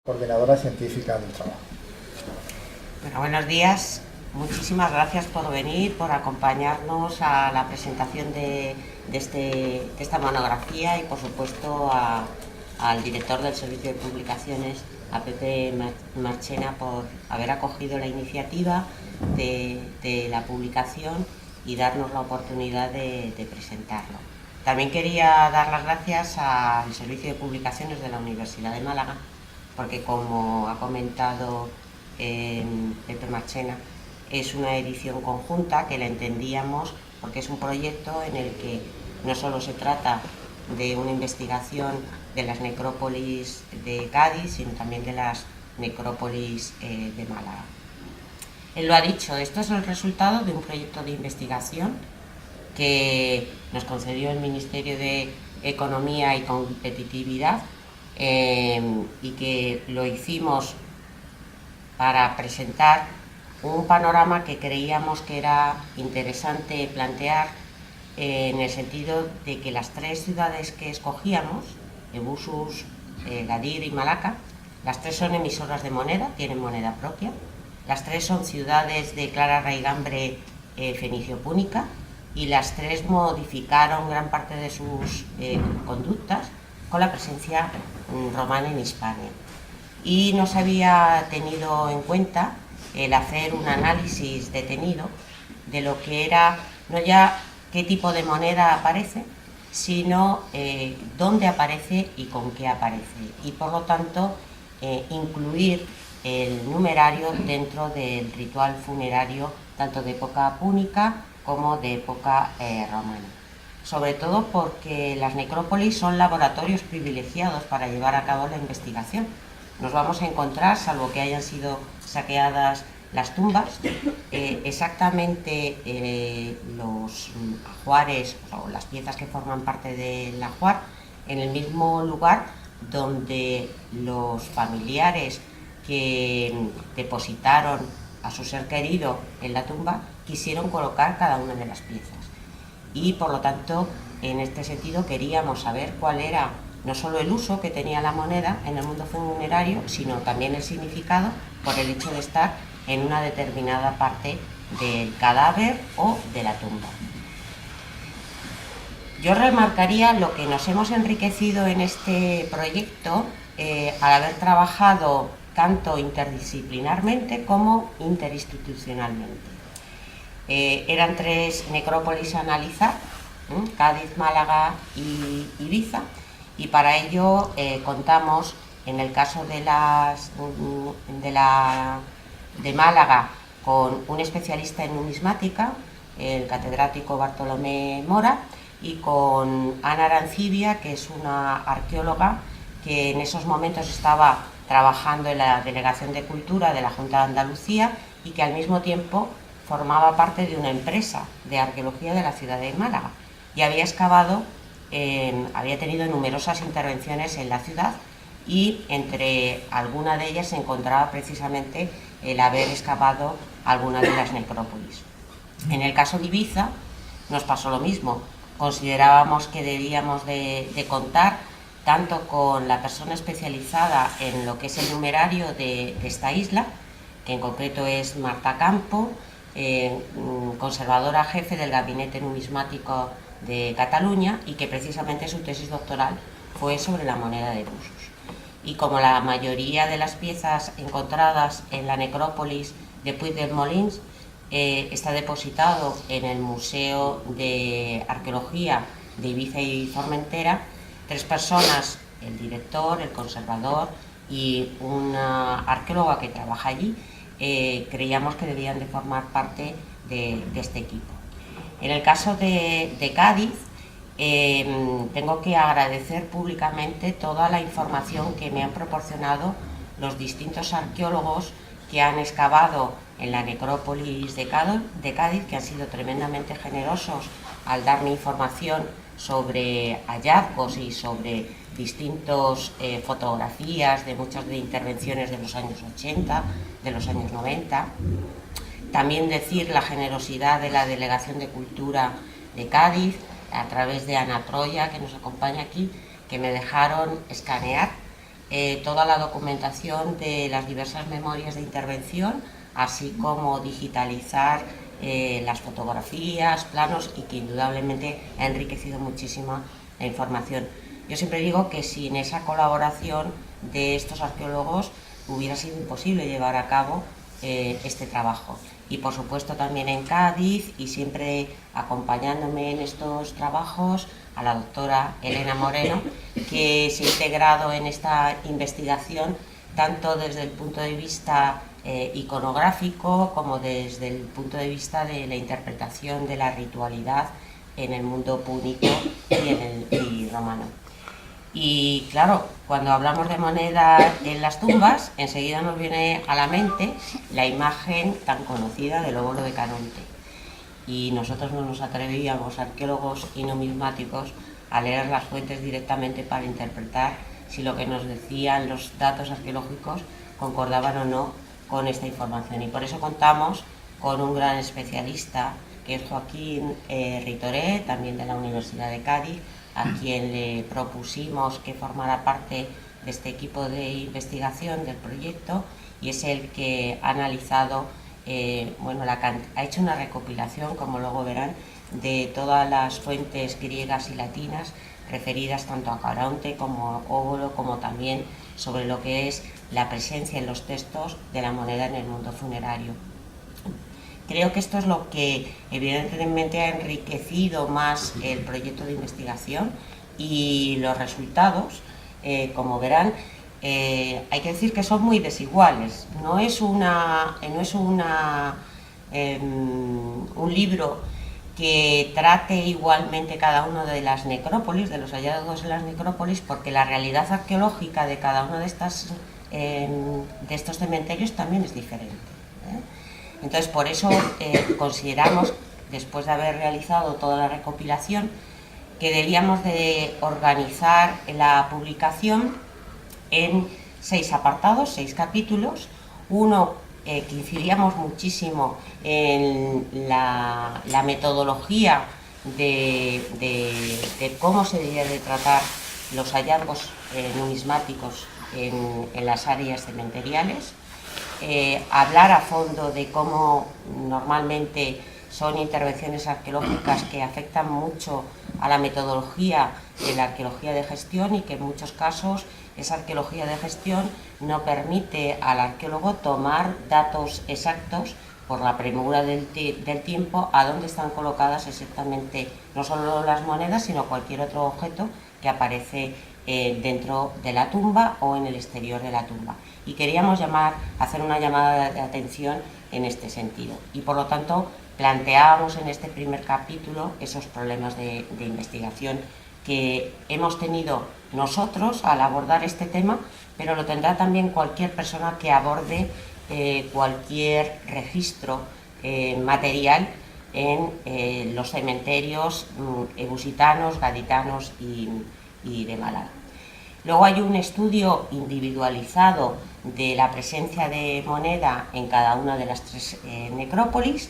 Coordinadora científica del trabajo. Bueno, buenos días. Muchísimas gracias por venir, por acompañarnos a la presentación de esta monografía y, por supuesto, al director del Servicio de Publicaciones, a Pepe Marchena, por haber acogido la iniciativa de la publicación y darnos la oportunidad de presentarlo. También quería dar las gracias al Servicio de Publicaciones de la Universidad de Málaga, porque, como ha comentado Pepe Marchena, es una edición conjunta que la entendíamos porque es un proyecto en el que no solo se trata de una investigación de las necrópolis de Cádiz, sino también de las necrópolis de Málaga. Él lo ha dicho, esto es el resultado de un proyecto de investigación que nos concedió el Ministerio de Economía y Competitividad, y que lo hicimos para presentar un panorama que creíamos que era interesante plantear, en el sentido de que las tres ciudades que escogíamos, Elbursus, Gadir y Malaca, las tres son emisoras de moneda, tienen moneda propia, las tres son ciudades de clara raigambre fenicio-púnica, y las tres modificaron gran parte de sus conductas con la presencia romana en Hispania. Y no se había tenido en cuenta el hacer un análisis detenido de lo que era, no ya qué tipo de moneda aparece, sino dónde aparece y con qué aparece. Y, por lo tanto, incluir el numerario dentro del ritual funerario, tanto de época púnica como de época romana. Sobre todo porque las necrópolis son laboratorios privilegiados para llevar a cabo la investigación. Nos vamos a encontrar, salvo que hayan sido saqueadas las tumbas, exactamente los ajuares o las piezas que forman parte del ajuar en el mismo lugar donde los familiares que depositaron a su ser querido en la tumba quisieron colocar cada una de las piezas. Y, por lo tanto, en este sentido queríamos saber cuál era no solo el uso que tenía la moneda en el mundo funerario, sino también el significado por el hecho de estar en una determinada parte del cadáver o de la tumba. Yo remarcaría lo que nos hemos enriquecido en este proyecto al haber trabajado tanto interdisciplinarmente como interinstitucionalmente. Eran tres necrópolis a analizar, Cádiz, Málaga y Ibiza, y para ello contamos, en el caso de Málaga, con un especialista en numismática, el catedrático Bartolomé Mora, y con Ana Arancibia, que es una arqueóloga que en esos momentos estaba trabajando en la Delegación de Cultura de la Junta de Andalucía y que al mismo tiempo formaba parte de una empresa de arqueología de la ciudad de Málaga y había excavado, había tenido numerosas intervenciones en la ciudad, y entre algunas de ellas se encontraba precisamente el haber excavado algunas de las necrópolis. En el caso de Ibiza nos pasó lo mismo. Considerábamos que debíamos de contar tanto con la persona especializada en lo que es el numerario de esta isla, que en concreto es Marta Campo, conservadora jefe del Gabinete Numismático de Cataluña, y que precisamente su tesis doctoral fue sobre la moneda de Elbursus. Y como la mayoría de las piezas encontradas en la necrópolis de Puigdemolins está depositado en el Museo de Arqueología de Ibiza y Formentera, tres personas, el director, el conservador y una arqueóloga que trabaja allí, creíamos que debían de formar parte de este equipo. En el caso de Cádiz, tengo que agradecer públicamente toda la información que me han proporcionado los distintos arqueólogos que han excavado en la necrópolis de Cádiz, que han sido tremendamente generosos al darme información sobre hallazgos y sobre distintas fotografías de muchas de intervenciones de los años 80, de los años 90. También decir la generosidad de la Delegación de Cultura de Cádiz, a través de Ana Troya, que nos acompaña aquí, que me dejaron escanear toda la documentación de las diversas memorias de intervención, así como digitalizar las fotografías, planos, y que indudablemente ha enriquecido muchísimo la información. Yo siempre digo que sin esa colaboración de estos arqueólogos hubiera sido imposible llevar a cabo este trabajo. Y por supuesto también en Cádiz, y siempre acompañándome en estos trabajos, a la doctora Elena Moreno, que se ha integrado en esta investigación tanto desde el punto de vista iconográfico como desde el punto de vista de la interpretación de la ritualidad en el mundo púnico y romano. Y claro, cuando hablamos de moneda en las tumbas, enseguida nos viene a la mente la imagen tan conocida del óvulo de Caronte. Y nosotros no nos atrevíamos, arqueólogos y numismáticos, a leer las fuentes directamente para interpretar si lo que nos decían los datos arqueológicos concordaban o no con esta información. Y por eso contamos con un gran especialista, que es Joaquín Ritoré, también de la Universidad de Cádiz, a quien le propusimos que formara parte de este equipo de investigación del proyecto, y es el que ha analizado, ha hecho una recopilación, como luego verán, de todas las fuentes griegas y latinas referidas tanto a Caronte como a óvulo, como también sobre lo que es la presencia en los textos de la moneda en el mundo funerario. Creo que esto es lo que evidentemente ha enriquecido más el proyecto de investigación, y los resultados, como verán, hay que decir que son muy desiguales. No es un libro que trate igualmente cada una de las necrópolis, de los hallazgos en las necrópolis, porque la realidad arqueológica de cada uno de estos cementerios también es diferente. Entonces, por eso consideramos, después de haber realizado toda la recopilación, que debíamos de organizar la publicación en 6 apartados, 6 capítulos. Uno que incidíamos muchísimo en la metodología de cómo se debía de tratar los hallazgos numismáticos en las áreas cementeriales. Hablar a fondo de cómo normalmente son intervenciones arqueológicas que afectan mucho a la metodología de la arqueología de gestión, y que en muchos casos esa arqueología de gestión no permite al arqueólogo tomar datos exactos por la premura del tiempo a dónde están colocadas exactamente no solo las monedas, sino cualquier otro objeto que aparece dentro de la tumba o en el exterior de la tumba. Y queríamos hacer una llamada de atención en este sentido, y por lo tanto planteábamos en este primer capítulo esos problemas de investigación que hemos tenido nosotros al abordar este tema, pero lo tendrá también cualquier persona que aborde cualquier registro material en los cementerios ebusitanos, gaditanos y de Málaga. Luego hay un estudio individualizado de la presencia de moneda en cada una de las 3 necrópolis,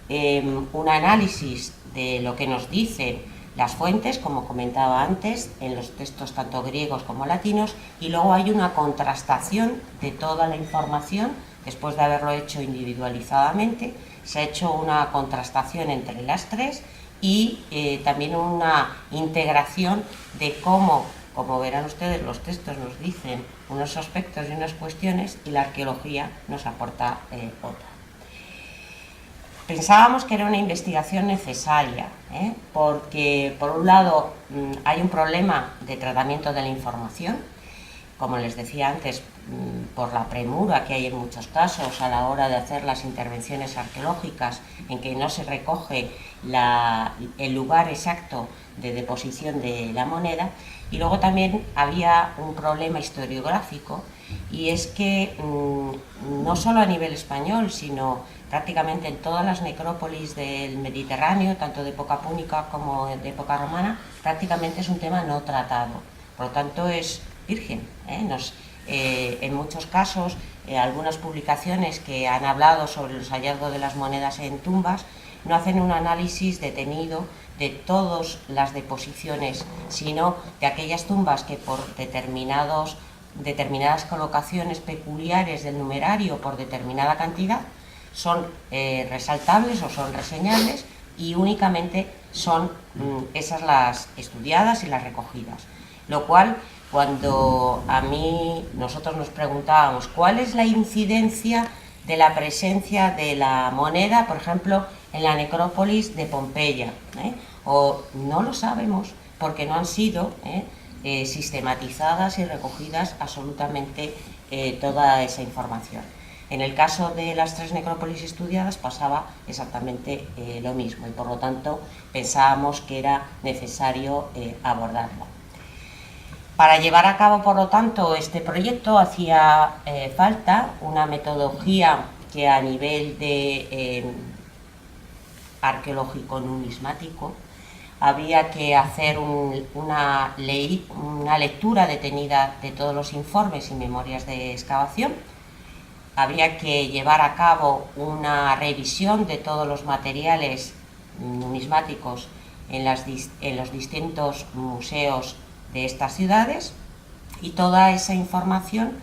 un análisis de lo que nos dicen las fuentes, como comentaba antes, en los textos tanto griegos como latinos, y luego hay una contrastación de toda la información. Después de haberlo hecho individualizadamente, se ha hecho una contrastación entre las 3, y también una integración de cómo, como verán ustedes, los textos nos dicen unos aspectos y unas cuestiones, y la arqueología nos aporta otra. Pensábamos que era una investigación necesaria, porque por un lado hay un problema de tratamiento de la información, como les decía antes, por la premura que hay en muchos casos a la hora de hacer las intervenciones arqueológicas, en que no se recoge el lugar exacto de deposición de la moneda. Y luego también había un problema historiográfico, y es que no solo a nivel español, sino prácticamente en todas las necrópolis del Mediterráneo, tanto de época púnica como de época romana, prácticamente es un tema no tratado. Por lo tanto, es virgen. En muchos casos, algunas publicaciones que han hablado sobre los hallazgos de las monedas en tumbas no hacen un análisis detenido de todas las deposiciones, sino de aquellas tumbas que por determinados determinadas colocaciones peculiares del numerario por determinada cantidad son resaltables o son reseñables, y únicamente son esas las estudiadas y las recogidas. Lo cual, cuando nosotros nos preguntábamos cuál es la incidencia de la presencia de la moneda, por ejemplo, en la necrópolis de Pompeya, o no lo sabemos porque no han sido sistematizadas y recogidas absolutamente toda esa información. En el caso de las 3 necrópolis estudiadas pasaba exactamente lo mismo, y por lo tanto pensábamos que era necesario abordarlo. Para llevar a cabo, por lo tanto, este proyecto hacía falta una metodología que a nivel de arqueológico numismático había que hacer una lectura detenida de todos los informes y memorias de excavación. Habría que llevar a cabo una revisión de todos los materiales numismáticos en los distintos museos de estas ciudades, y toda esa información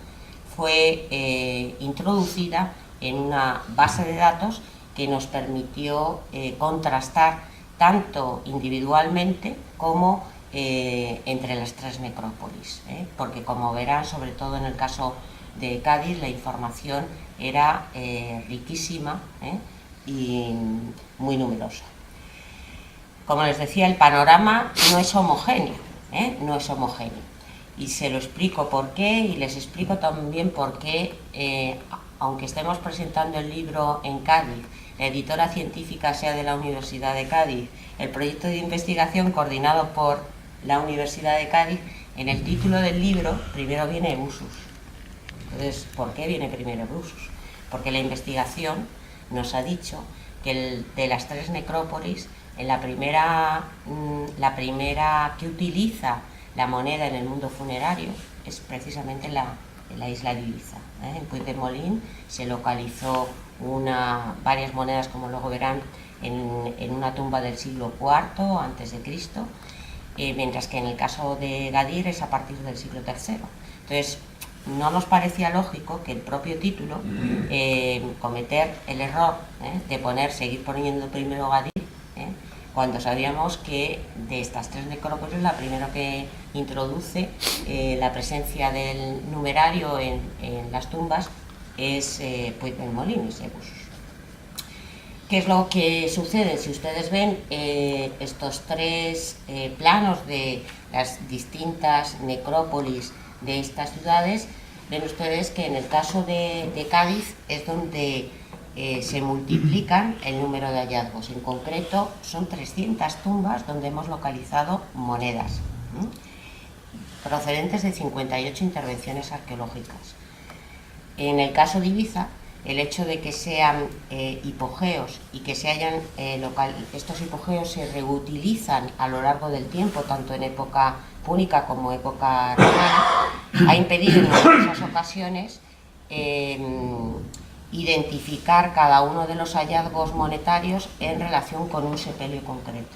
fue introducida en una base de datos que nos permitió contrastar tanto individualmente como entre las 3 necrópolis, porque, como verán, sobre todo en el caso de Cádiz, la información era riquísima y muy numerosa. Como les decía, el panorama no es homogéneo, no es homogéneo, y se lo explico por qué, y les explico también por qué, aunque estemos presentando el libro en Cádiz, la editora científica sea de la Universidad de Cádiz, el proyecto de investigación coordinado por la Universidad de Cádiz, en el título del libro primero viene Ebusus. Entonces, ¿por qué viene primero Ebusus? Porque la investigación nos ha dicho que de las 3 necrópolis, en la primera que utiliza la moneda en el mundo funerario es precisamente la isla de Ibiza. En Puigdemolín se localizó varias monedas, como luego verán, en una tumba del siglo IV a.C., mientras que en el caso de Gadir es a partir del siglo III. Entonces, no nos parecía lógico que el propio título cometer el error de seguir poniendo primero Gadir, cuando sabíamos que de estas 3 necrópolis la primera que introduce la presencia del numerario en las tumbas es Puigdemolín, es Ebusus. ¿Qué es lo que sucede? Si ustedes ven estos 3 planos de las distintas necrópolis de estas ciudades, ven ustedes que en el caso de Cádiz es donde se multiplican el número de hallazgos. En concreto, son 300 tumbas donde hemos localizado monedas procedentes de 58 intervenciones arqueológicas. En el caso de Ibiza, el hecho de que sean hipogeos y que estos hipogeos se reutilizan a lo largo del tiempo, tanto en época púnica como época romana, ha impedido en muchas ocasiones identificar cada uno de los hallazgos monetarios en relación con un sepelio concreto.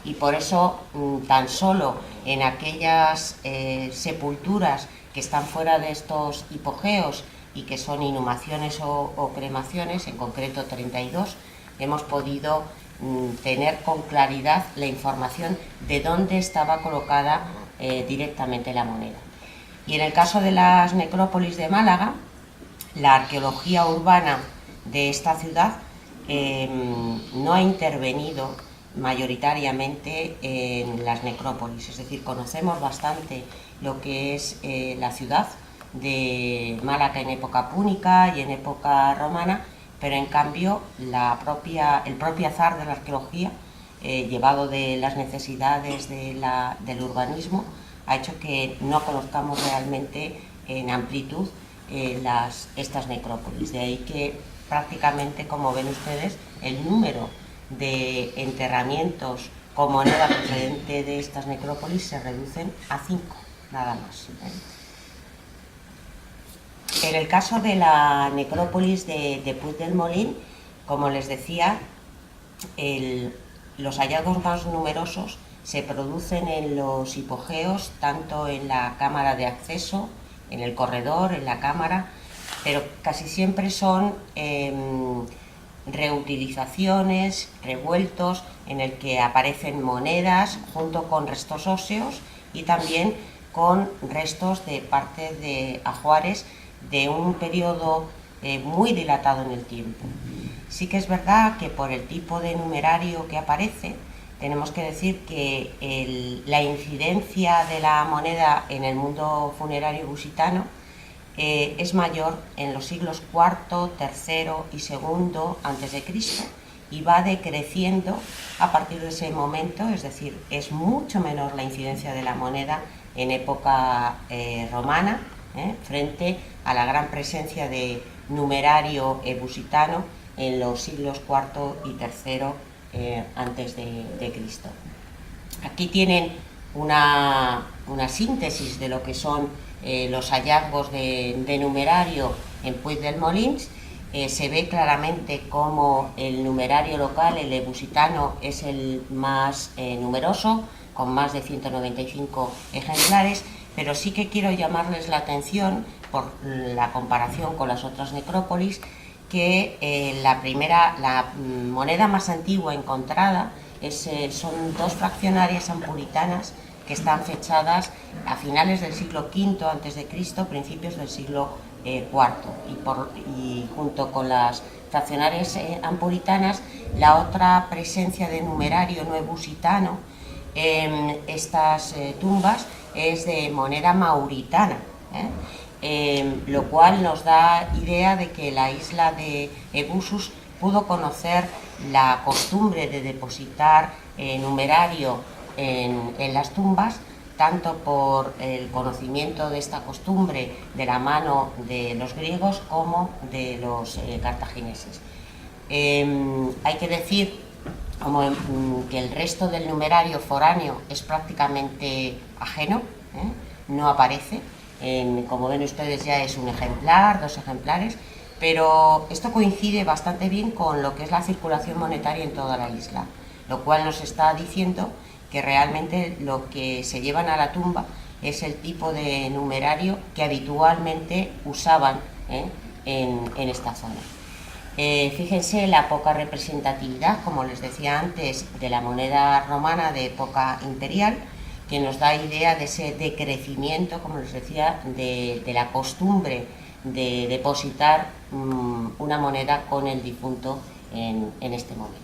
Y por eso, tan solo en aquellas sepulturas que están fuera de estos hipogeos y que son inhumaciones o cremaciones, en concreto 32, hemos podido tener con claridad la información de dónde estaba colocada directamente la moneda. Y en el caso de las necrópolis de Málaga, la arqueología urbana de esta ciudad no ha intervenido mayoritariamente en las necrópolis, es decir, conocemos bastante lo que es la ciudad de Málaga en época púnica y en época romana, pero en cambio el propio azar de la arqueología, llevado de las necesidades del urbanismo, ha hecho que no conozcamos realmente en amplitud estas necrópolis. De ahí que prácticamente, como ven ustedes, el número de enterramientos con moneda procedente de estas necrópolis se reducen a 5, nada más. En el caso de la necrópolis de Puigdemolín, como les decía, los hallazgos más numerosos se producen en los hipogeos, tanto en la cámara de acceso en el corredor, en la cámara, pero casi siempre son reutilizaciones, revueltos, en el que aparecen monedas junto con restos óseos y también con restos de partes de ajuares de un periodo muy dilatado en el tiempo. Sí que es verdad que por el tipo de numerario que aparece, tenemos que decir que la incidencia de la moneda en el mundo funerario lusitano es mayor en los siglos IV, III y II a.C. y va decreciendo a partir de ese momento, es decir, es mucho menor la incidencia de la moneda en época romana, frente a la gran presencia de numerario lusitano en los siglos IV y III antes de Cristo. Aquí tienen una síntesis de lo que son los hallazgos de numerario en Puig-del-Molins. Se ve claramente cómo el numerario local, el lusitano, es el más numeroso, con más de 195 ejemplares, pero sí que quiero llamarles la atención por la comparación con las otras necrópolis, que la moneda más antigua encontrada son dos fraccionarias ampuritanas que están fechadas a finales del siglo V a.C., principios del siglo IV, y junto con las fraccionarias ampuritanas, la otra presencia de numerario nuevusitano en estas tumbas es de moneda mauritana, lo cual nos da idea de que la isla de Ebusus pudo conocer la costumbre de depositar numerario en las tumbas, tanto por el conocimiento de esta costumbre de la mano de los griegos como de los cartagineses. Hay que decir que el resto del numerario foráneo es prácticamente ajeno, no aparece. Como ven ustedes, ya es un ejemplar, 2 ejemplares, pero esto coincide bastante bien con lo que es la circulación monetaria en toda la isla, lo cual nos está diciendo que realmente lo que se llevan a la tumba es el tipo de numerario que habitualmente usaban en esta zona. Fíjense la poca representatividad, como les decía antes, de la moneda romana de época imperial, que nos da idea de ese decrecimiento, como les decía, de la costumbre de depositar una moneda con el difunto en este momento.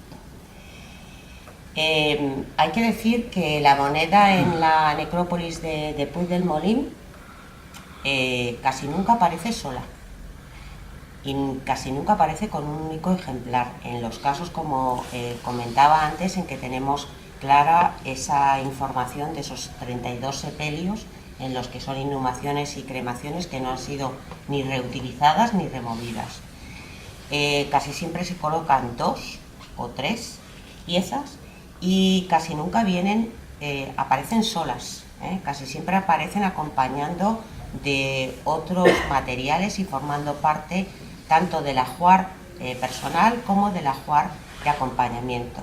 Hay que decir que la moneda en la necrópolis de Puig-del-Molins casi nunca aparece sola y casi nunca aparece con un único ejemplar, en los casos, como comentaba antes, en que tenemos clara esa información de esos 32 sepelios en los que son inhumaciones y cremaciones que no han sido ni reutilizadas ni removidas. Casi siempre se colocan 2 o 3 piezas y casi nunca aparecen solas, casi siempre aparecen acompañando de otros materiales y formando parte tanto del ajuar personal como del ajuar de acompañamiento.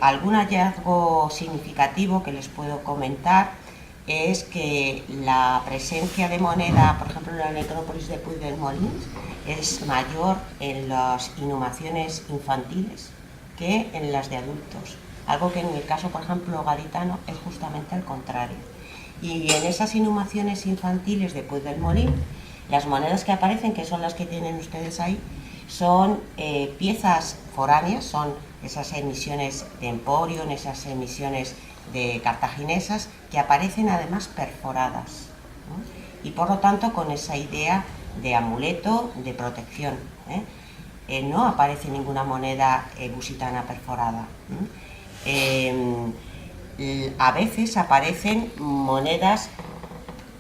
Algún hallazgo significativo que les puedo comentar es que la presencia de moneda, por ejemplo en la necrópolis de Puig-del-Molins, es mayor en las inhumaciones infantiles que en las de adultos, algo que en el caso, por ejemplo, gaditano, es justamente al contrario. Y en esas inhumaciones infantiles de Puig-del-Molins, las monedas que aparecen, que son las que tienen ustedes ahí, son piezas foráneas, son esas emisiones de Emporion, esas emisiones de cartaginesas, que aparecen además perforadas, ¿no? Y por lo tanto con esa idea de amuleto, de protección. No aparece ninguna moneda lusitana perforada. A veces aparecen monedas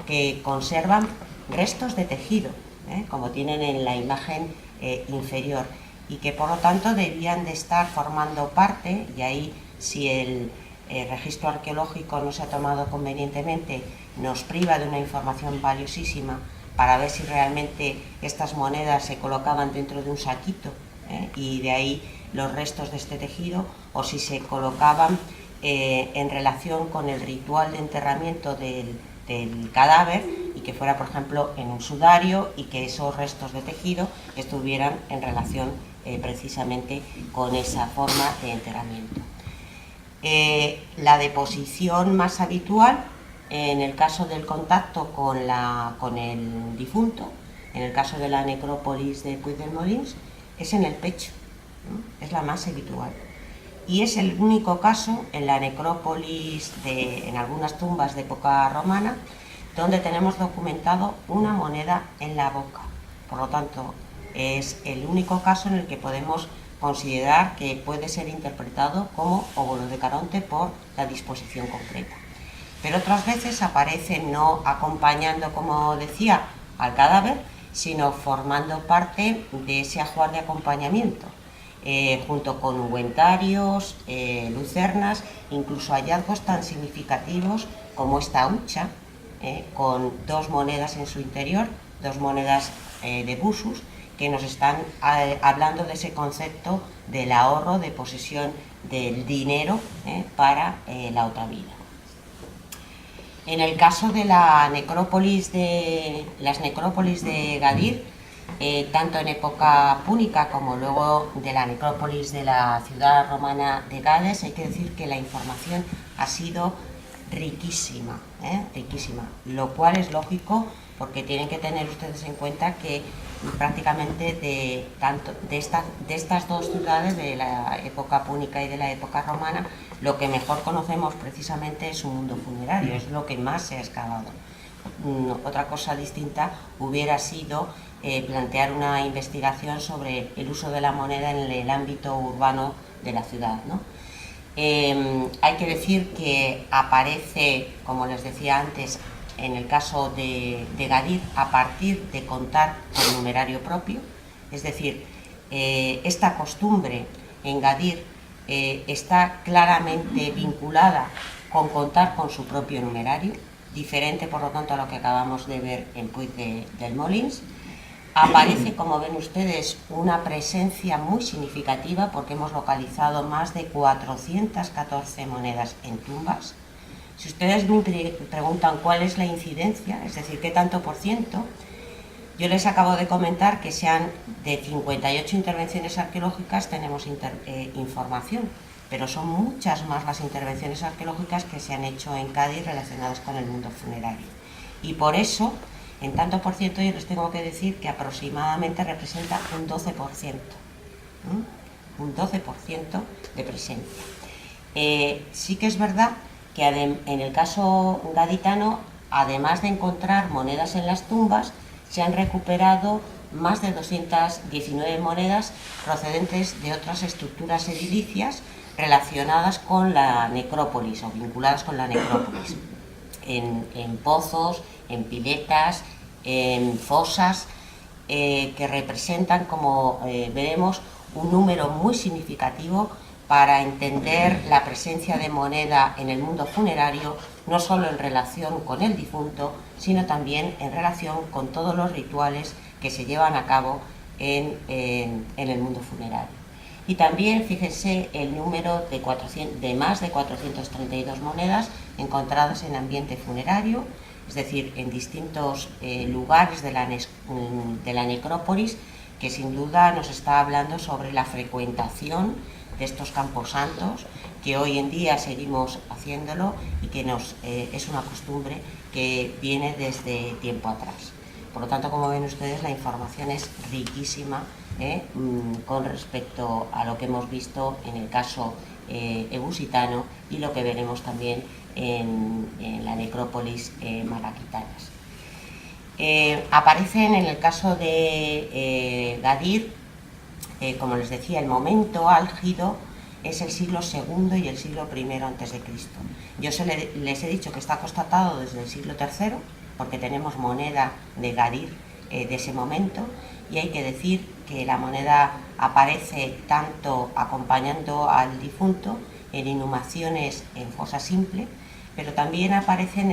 que conservan restos de tejido, como tienen en la imagen inferior, y que por lo tanto debían de estar formando parte, y ahí si el registro arqueológico no se ha tomado convenientemente, nos priva de una información valiosísima para ver si realmente estas monedas se colocaban dentro de un saquito, y de ahí los restos de este tejido, o si se colocaban en relación con el ritual de enterramiento del del cadáver y que fuera, por ejemplo, en un sudario y que esos restos de tejido estuvieran en relación precisamente con esa forma de enterramiento. La deposición más habitual, en el caso del contacto con el difunto, en el caso de la necrópolis de Puigdemolins, es en el pecho, ¿no? Es la más habitual. Y es el único caso en la necrópolis, en algunas tumbas de época romana, donde tenemos documentado una moneda en la boca. Por lo tanto, es el único caso en el que podemos considerar que puede ser interpretado como óvulo de Caronte por la disposición concreta. Pero otras veces aparece no acompañando, como decía, al cadáver, sino formando parte de ese ajuar de acompañamiento, junto con ungüentarios, lucernas, incluso hallazgos tan significativos como esta hucha, con 2 monedas en su interior, 2 monedas de busus, que nos están hablando de ese concepto del ahorro, de posesión del dinero para la otra vida. En el caso de las necrópolis de Gadir, tanto en época púnica como luego de la necrópolis de la ciudad romana de Gades, hay que decir que la información ha sido riquísima, riquísima, lo cual es lógico porque tienen que tener ustedes en cuenta que prácticamente de estas 2 ciudades, de la época púnica y de la época romana, lo que mejor conocemos precisamente es su mundo funerario, es lo que más se ha excavado. Otra cosa distinta hubiera sido plantear una investigación sobre el uso de la moneda en el ámbito urbano de la ciudad, ¿no? Hay que decir que aparece, como les decía antes, en el caso de Gadir, a partir de contar con numerario propio, es decir, esta costumbre en Gadir está claramente vinculada con contar con su propio numerario, diferente por lo tanto a lo que acabamos de ver en Puigdemolins. Aparece, como ven ustedes, una presencia muy significativa porque hemos localizado más de 414 monedas en tumbas. Si ustedes me preguntan cuál es la incidencia, es decir, qué tanto por ciento, yo les acabo de comentar que sean de 58 intervenciones arqueológicas tenemos información, pero son muchas más las intervenciones arqueológicas que se han hecho en Cádiz relacionadas con el mundo funerario. Y por eso, en tanto por ciento, yo les tengo que decir que aproximadamente representa un 12%, un 12% de presencia. Sí que es verdad que en el caso gaditano, además de encontrar monedas en las tumbas, se han recuperado más de 219 monedas procedentes de otras estructuras edilicias relacionadas con la necrópolis o vinculadas con la necrópolis, en pozos, en piletas, en fosas, que representan, como veremos, un número muy significativo para entender la presencia de moneda en el mundo funerario, no solo en relación con el difunto, sino también en relación con todos los rituales que se llevan a cabo en el mundo funerario. Y también, fíjense, el número de más de 432 monedas encontradas en ambiente funerario, es decir, en distintos lugares de la necrópolis, que sin duda nos está hablando sobre la frecuentación de estos camposantos, que hoy en día seguimos haciéndolo y que es una costumbre que viene desde tiempo atrás. Por lo tanto, como ven ustedes, la información es riquísima con respecto a lo que hemos visto en el caso ebusitano y lo que veremos también en la necrópolis malaquitanas. Aparecen en el caso de Gadir, como les decía, el momento álgido es el siglo II y el siglo I a.C. Yo les he dicho que está constatado desde el siglo III, porque tenemos moneda de Gadir de ese momento, y hay que decir que la moneda aparece tanto acompañando al difunto en inhumaciones en fosa simple, pero también aparecen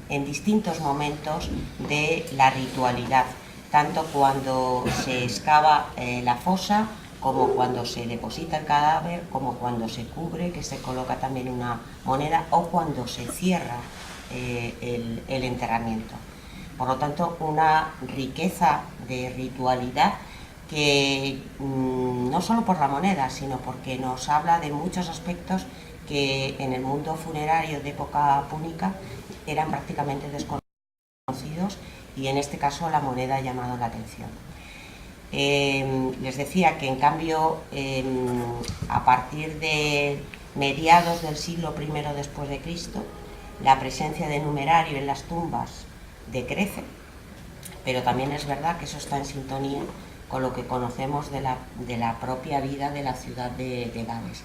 en distintos momentos de la ritualidad, tanto cuando se excava la fosa, como cuando se deposita el cadáver, como cuando se cubre, que se coloca también una moneda, o cuando se cierra el enterramiento. Por lo tanto, una riqueza de ritualidad que no solo por la moneda, sino porque nos habla de muchos aspectos que en el mundo funerario de época púnica eran prácticamente desconocidos, y en este caso la moneda ha llamado la atención. Les decía que en cambio a partir de mediados del siglo I después de Cristo, la presencia de numerario en las tumbas decrece, pero también es verdad que eso está en sintonía con lo que conocemos de la propia vida de la ciudad de Gades.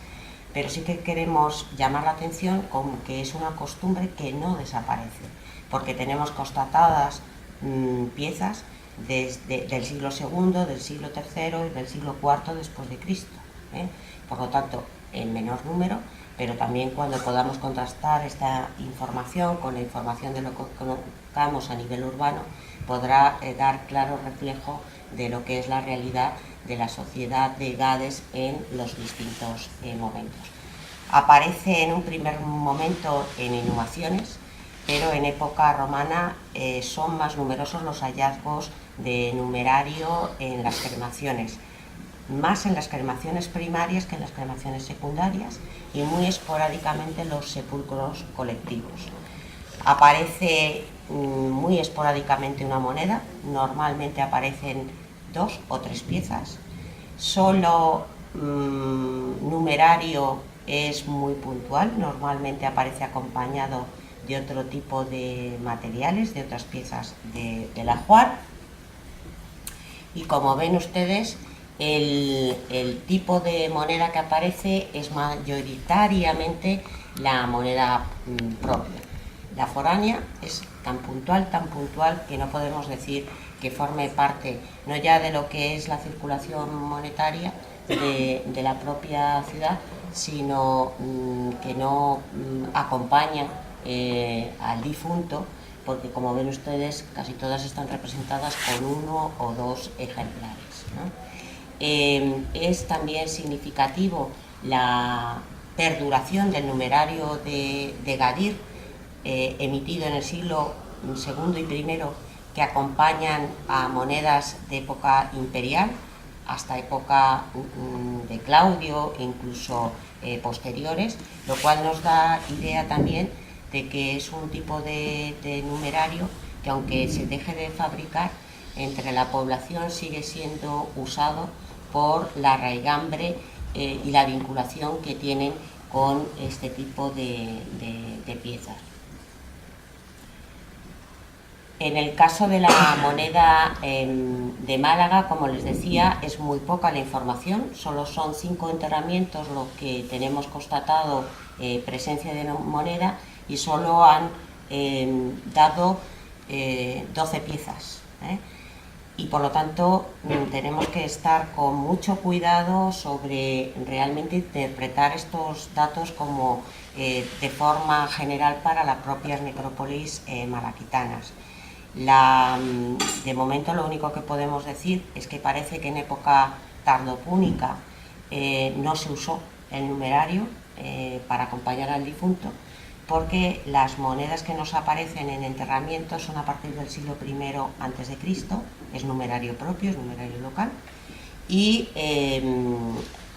Pero sí que queremos llamar la atención con que es una costumbre que no desaparece, porque tenemos constatadas piezas del siglo II, del siglo III y del siglo IV después de Cristo. Por lo tanto, en menor número, pero también cuando podamos contrastar esta información con la información de lo que conozcamos a nivel urbano, podrá dar claro reflejo de lo que es la realidad de la sociedad de Gades en los distintos momentos. Aparece en un primer momento en inhumaciones, pero en época romana son más numerosos los hallazgos de numerario en las cremaciones, más en las cremaciones primarias que en las cremaciones secundarias, y muy esporádicamente los sepulcros colectivos. Aparece muy esporádicamente una moneda, normalmente aparecen 2 o 3 piezas. Solo numerario es muy puntual, normalmente aparece acompañado de otro tipo de materiales, de otras piezas del ajuar. Y como ven ustedes, el tipo de moneda que aparece es mayoritariamente la moneda propia. La foránea es tan puntual que no podemos decir que forme parte no ya de lo que es la circulación monetaria de la propia ciudad, sino que no acompaña al difunto, porque como ven ustedes casi todas están representadas con 1 o 2 ejemplares, ¿no? Es también significativo la perduración del numerario de Gadir, emitido en el siglo II y I, que acompañan a monedas de época imperial hasta época de Claudio, incluso posteriores, lo cual nos da idea también de que es un tipo de numerario que, aunque se deje de fabricar, entre la población sigue siendo usado por la raigambre y la vinculación que tienen con este tipo de piezas. En el caso de la moneda de Málaga, como les decía, es muy poca la información, solo son 5 enterramientos los que tenemos constatado presencia de moneda, y solo han dado 12 piezas. Y por lo tanto tenemos que estar con mucho cuidado sobre realmente interpretar estos datos como de forma general para las propias necrópolis malaquitanas. De momento lo único que podemos decir es que parece que en época tardopúnica no se usó el numerario para acompañar al difunto, porque las monedas que nos aparecen en enterramientos son a partir del siglo I a.C., es numerario propio, es numerario local, y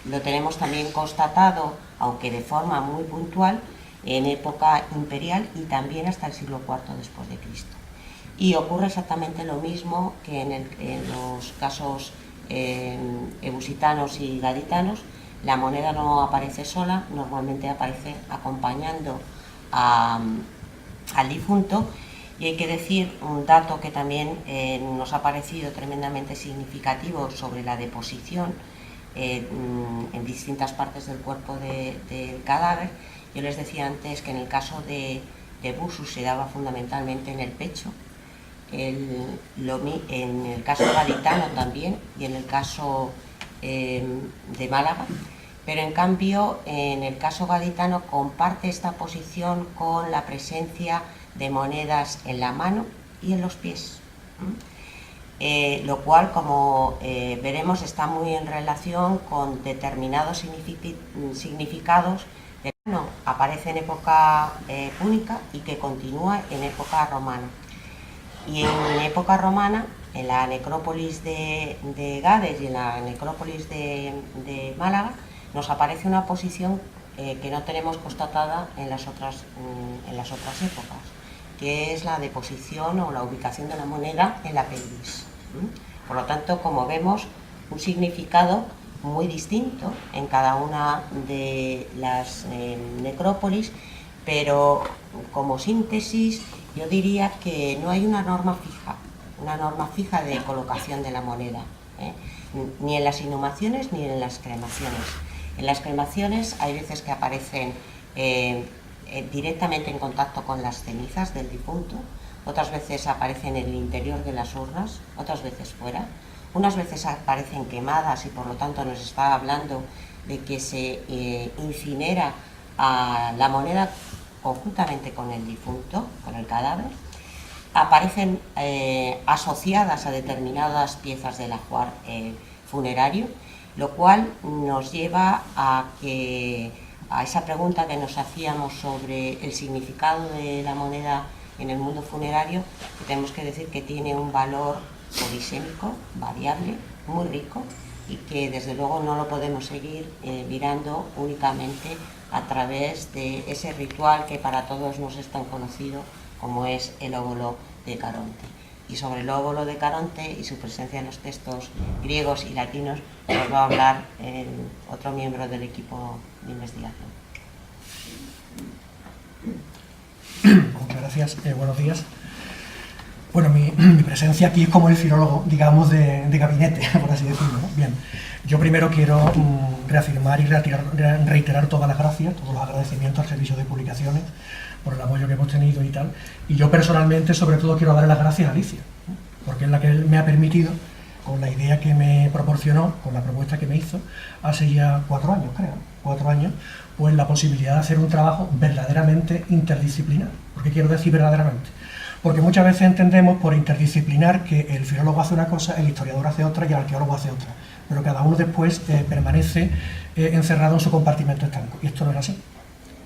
lo tenemos también constatado, aunque de forma muy puntual, en época imperial y también hasta el siglo IV después de Cristo. Y ocurre exactamente lo mismo que en los casos ebusitanos y gaditanos. La moneda no aparece sola, normalmente aparece acompañando al difunto. Y hay que decir un dato que también nos ha parecido tremendamente significativo sobre la deposición en distintas partes del cuerpo del cadáver. Yo les decía antes que en el caso de Buxus se daba fundamentalmente en el pecho, en el caso gaditano también, y en el caso de Málaga, pero en cambio en el caso gaditano comparte esta posición con la presencia de monedas en la mano y en los pies, lo cual, como veremos, está muy en relación con determinados significados No, aparece en época púnica y que continúa en época romana. Y en época romana, en la necrópolis de Gades y en la necrópolis de Málaga, nos aparece una posición que no tenemos constatada en las otras épocas, que es la deposición o la ubicación de la moneda en la pelvis. Por lo tanto, como vemos, un significado muy distinto en cada una de las necrópolis, pero como síntesis yo diría que no hay una norma fija de colocación de la moneda, ni en las inhumaciones ni en las cremaciones. En las cremaciones hay veces que aparecen directamente en contacto con las cenizas del difunto, otras veces aparecen en el interior de las urnas, otras veces fuera. Unas veces aparecen quemadas y por lo tanto nos está hablando de que se incinera a la moneda conjuntamente con el difunto, con el cadáver. Aparecen asociadas a determinadas piezas del ajuar funerario, lo cual nos lleva a esa pregunta que nos hacíamos sobre el significado de la moneda en el mundo funerario, que tenemos que decir que tiene un valor polisémico, variable, muy rico, y que desde luego no lo podemos seguir mirando únicamente a través de ese ritual que para todos nos es tan conocido como es el óbolo de Caronte. Y sobre el óbolo de Caronte y su presencia en los textos griegos y latinos nos va a hablar otro miembro del equipo de investigación. Muchas gracias, buenos días. Bueno, mi presencia aquí es como el filólogo, digamos, de gabinete, por así decirlo, ¿no? Bien, yo primero quiero reafirmar y reiterar todas las gracias, todos los agradecimientos al Servicio de Publicaciones por el apoyo que hemos tenido y tal. Y yo personalmente, sobre todo, quiero darle las gracias a Alicia, ¿no? Porque es la que me ha permitido, con la idea que me proporcionó, con la propuesta que me hizo, hace ya 4 años, creo, 4 años, pues la posibilidad de hacer un trabajo verdaderamente interdisciplinar. ¿Por qué quiero decir verdaderamente? Porque muchas veces entendemos por interdisciplinar que el filólogo hace una cosa, el historiador hace otra y el arqueólogo hace otra, pero cada uno después permanece encerrado en su compartimento estanco, y esto no es así,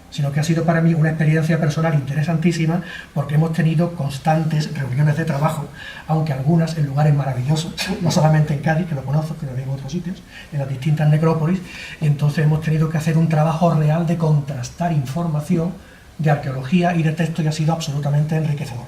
sino que ha sido para mí una experiencia personal interesantísima, porque hemos tenido constantes reuniones de trabajo, aunque algunas en lugares maravillosos, no solamente en Cádiz, que lo conozco, que lo digo en otros sitios, en las distintas necrópolis, y entonces hemos tenido que hacer un trabajo real de contrastar información de arqueología y de texto, y ha sido absolutamente enriquecedor.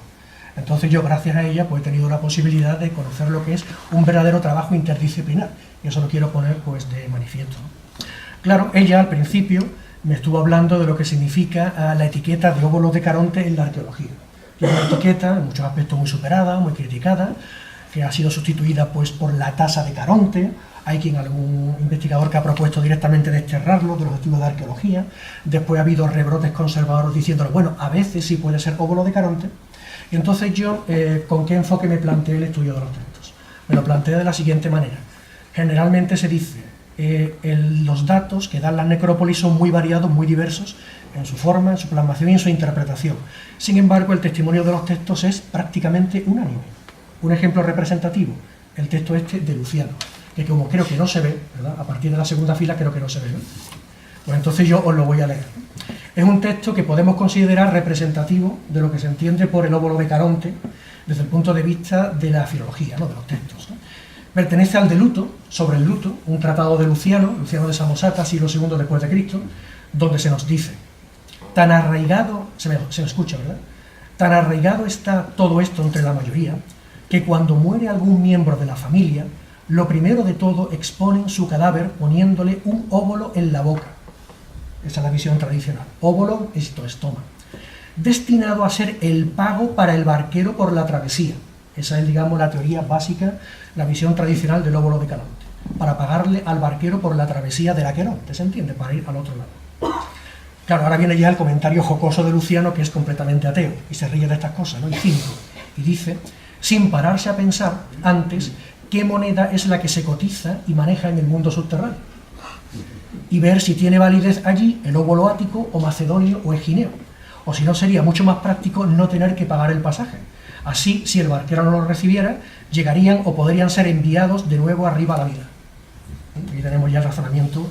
Entonces yo, gracias a ella, pues he tenido la posibilidad de conocer lo que es un verdadero trabajo interdisciplinar, y eso lo quiero poner pues de manifiesto, ¿no? Claro, ella al principio me estuvo hablando de lo que significa la etiqueta de óbolo de Caronte en la arqueología, que es una etiqueta en muchos aspectos muy superada, muy criticada, que ha sido sustituida pues por la tasa de Caronte. Hay algún investigador que ha propuesto directamente desterrarlo de los estudios de arqueología. Después ha habido rebrotes conservadores diciéndolo, bueno, a veces sí puede ser óbolo de Caronte. Y entonces yo, ¿con qué enfoque me planteé el estudio de los textos? Me lo planteé de la siguiente manera. Generalmente se dice, los datos que dan las necrópolis son muy variados, muy diversos, en su forma, en su plasmación y en su interpretación. Sin embargo, el testimonio de los textos es prácticamente unánime. Un ejemplo representativo, el texto este de Luciano, que como creo que no se ve, ¿verdad? A partir de la segunda fila creo que no se ve, ¿no? Pues entonces yo os lo voy a leer. Es un texto que podemos considerar representativo de lo que se entiende por el óbolo de Caronte desde el punto de vista de la filología, ¿no? De los textos, ¿no? Pertenece al de Luto, sobre el luto, un tratado de Luciano de Samosata, siglo II después de Cristo, donde se nos dice, tan arraigado, se me escucha, ¿verdad? Tan arraigado está todo esto entre la mayoría, que cuando muere algún miembro de la familia, lo primero de todo exponen su cadáver poniéndole un óbolo en la boca. Esa es la visión tradicional. Óbolo, esto es toma. Destinado a ser el pago para el barquero por la travesía. Esa es, digamos, la teoría básica, la visión tradicional del óbolo de Caronte. Para pagarle al barquero por la travesía del Aqueronte, ¿se entiende? Para ir al otro lado. Claro, ahora viene ya el comentario jocoso de Luciano, que es completamente ateo, y se ríe de estas cosas, ¿no? Y dice, sin pararse a pensar antes qué moneda es la que se cotiza y maneja en el mundo subterráneo, y ver si tiene validez allí el óbolo ático o macedonio o egineo, o si no sería mucho más práctico no tener que pagar el pasaje. Así, si el barquero no lo recibiera, llegarían o podrían ser enviados de nuevo arriba a la vida. Aquí tenemos ya el razonamiento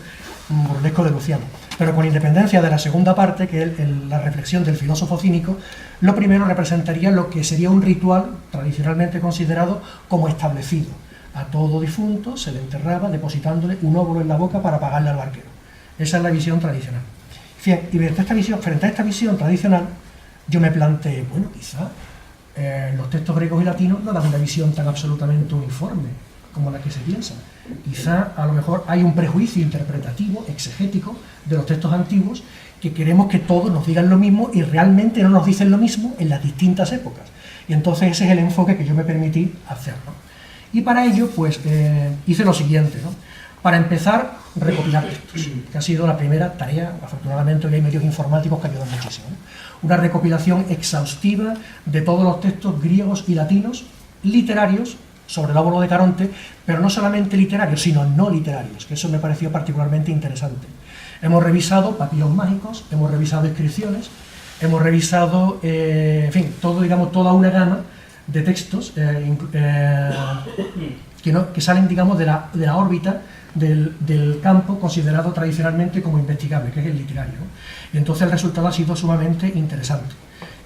burlesco de Luciano. Pero con independencia de la segunda parte, que es la reflexión del filósofo cínico, lo primero representaría lo que sería un ritual tradicionalmente considerado como establecido. A todo difunto se le enterraba depositándole un óvulo en la boca para pagarle al barquero. Esa es la visión tradicional. Bien, y frente a esta visión tradicional, yo me planteé, bueno, quizá los textos griegos y latinos no dan una visión tan absolutamente uniforme como la que se piensa. Quizá a lo mejor hay un prejuicio interpretativo, exegético, de los textos antiguos, que queremos que todos nos digan lo mismo y realmente no nos dicen lo mismo en las distintas épocas. Y entonces ese es el enfoque que yo me permití hacer, ¿no? Y para ello, pues, hice lo siguiente, ¿no? Para empezar, recopilar textos, que ha sido la primera tarea. Afortunadamente hoy hay medios informáticos que ayudan muchísimo, ¿no? Una recopilación exhaustiva de todos los textos griegos y latinos literarios sobre el óvulo de Caronte, pero no solamente literarios, sino no literarios, que eso me pareció particularmente interesante. Hemos revisado papiros mágicos, hemos revisado inscripciones, hemos revisado, en fin, toda una gama de textos que salen, digamos, de la órbita del campo considerado tradicionalmente como investigable, que es el literario, ¿no? Y entonces el resultado ha sido sumamente interesante.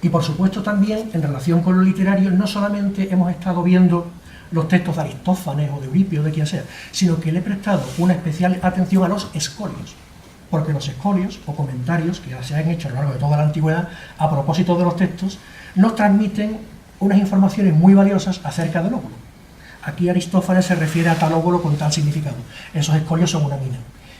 Y por supuesto también, en relación con lo literario, no solamente hemos estado viendo los textos de Aristófanes o de Euripio, de quien sea, sino que le he prestado una especial atención a los escolios, porque los escolios o comentarios que se han hecho a lo largo de toda la antigüedad a propósito de los textos nos transmiten unas informaciones muy valiosas acerca del óvulo. Aquí Aristófanes se refiere a tal óvulo con tal significado. Esos escolios son una mina.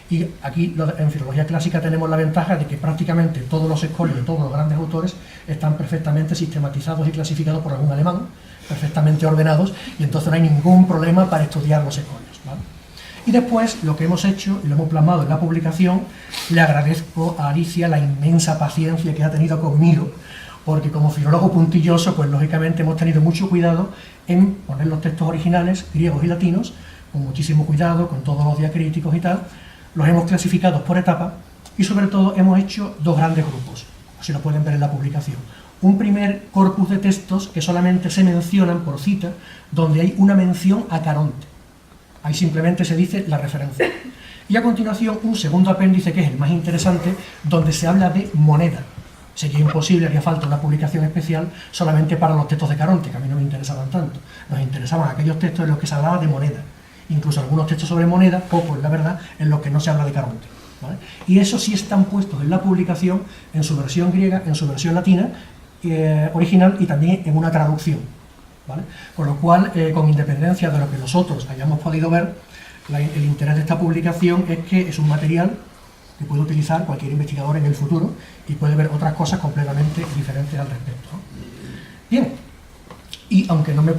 Y aquí en filología clásica tenemos la ventaja de que prácticamente todos los escolios de todos los grandes autores están perfectamente sistematizados y clasificados por algún alemán, perfectamente ordenados, y entonces no hay ningún problema para estudiar los escolios, ¿vale? Y después, lo que hemos hecho, y lo hemos plasmado en la publicación, le agradezco a Alicia la inmensa paciencia que ha tenido conmigo, porque como filólogo puntilloso, pues lógicamente hemos tenido mucho cuidado en poner los textos originales, griegos y latinos, con muchísimo cuidado, con todos los diacríticos y tal, los hemos clasificado por etapas, y sobre todo hemos hecho dos grandes grupos, si lo pueden ver en la publicación. Un primer corpus de textos que solamente se mencionan por cita, donde hay una mención a Caronte. Ahí simplemente se dice la referencia. Y a continuación un segundo apéndice, que es el más interesante, donde se habla de moneda. Sería imposible, haría falta una publicación especial solamente para los textos de Caronte, que a mí no me interesaban tanto. Nos interesaban aquellos textos en los que se hablaba de moneda. Incluso algunos textos sobre moneda, pocos, la verdad, en los que no se habla de Caronte, ¿vale? Y esos sí están puestos en la publicación, en su versión griega, en su versión latina, original, y también en una traducción, ¿vale? Con lo cual, con independencia de lo que nosotros hayamos podido ver, el interés de esta publicación es que es un material que puede utilizar cualquier investigador en el futuro y puede ver otras cosas completamente diferentes al respecto, ¿no? Bien, y aunque no me